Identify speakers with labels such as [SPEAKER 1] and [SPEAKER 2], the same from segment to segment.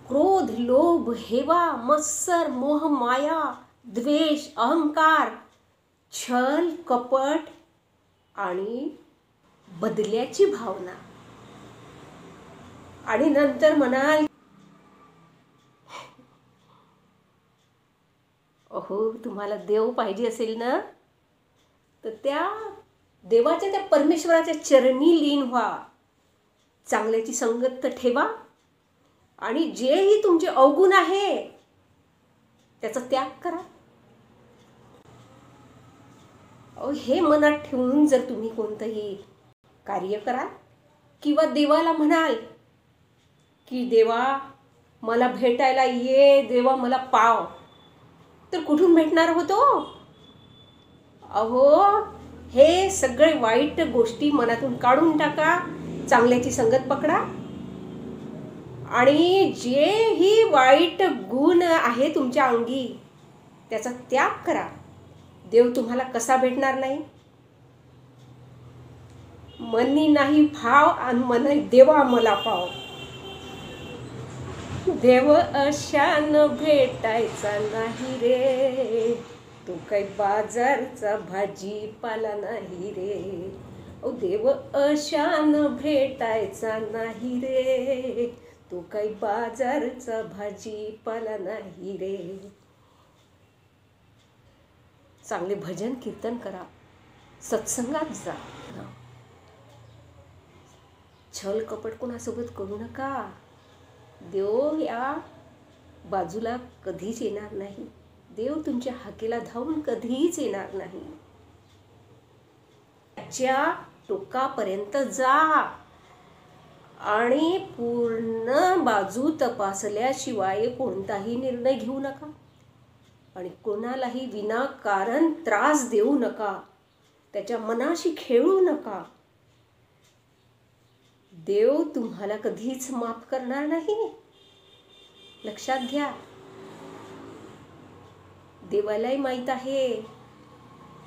[SPEAKER 1] क्रोध, लोभ, हेवा, मत्सर, मोह, माया, द्वेष, अहंकार, छल, कपट आणि बदल्याची भावना. आणि नंतर म्हणाल, अहो तुम्हाला देव पाहिजे असेल ना, तर त्या देवाच्या, त्या परमेश्वराच्या चरणी लीन व्हा. चांगल्याची संगत ठेवा आणि जेही तुमचे अवगुण आहे त्याचा त्याग करा. हे मनात ठेवून जर तुम्ही कोणतंही कार्य कराल किंवा देवाला म्हणाल की देवा मला भेटायला ये, देवा मला पाव, तर कुठून भेटणार होतो? अहो हे सगळे वाईट गोष्टी मनातून काढून टाका, चांगल्याची संगत पकडा आणि जेही वाईट गुण आहे तुमच्या अंगी त्याचा त्याग करा. देव तुम्हाला कसा भेटणार नाही? मनी नाही भाव आणि मन देवा मला पाव. देव अशान भेटायचा नाही रे, तो काही बाजारचा भाजीपाला नाही रे. ओ देव अशान भेटायचा नाही रे, तो काही बाजारचा भाजीपाला नाही रे. चांगले भजन कीर्तन करा, सत्संगात जा. छल कपट कोणासोबत करू नका. देव या बाजूला कधीच येणार नाही. देव तुमच्या हाकेला धावून कधीच येणार नाही. त्याच्या टोकापर्यंत जा आणि पूर्ण बाजू तपासल्याशिवाय कोणताही निर्णय घेऊ नका आणि कोणालाही विनाकारण त्रास देऊ नका. त्याच्या मनाशी खेळू नका. देव तुम्हाला कधीच माफ करणार नाही. लक्षात घ्या. देवालाही माहीत आहे.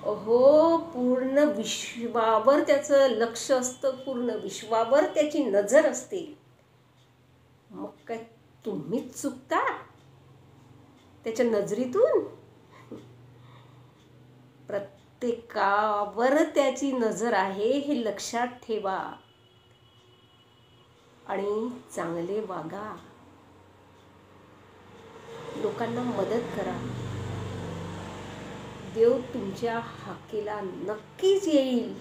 [SPEAKER 1] अहो पूर्ण विश्वावर त्याचं लक्ष असतं, पूर्ण विश्वावर त्याची नजर असते. मग काय तुम्हीच चुकता त्याच्या नजरेतून? प्रत्येकावर त्याची नजर आहे हे लक्षात ठेवा आणि चांगले वागा. लोकांना मदत करा. देव तुमच्या हाकेला नक्कीच येईल.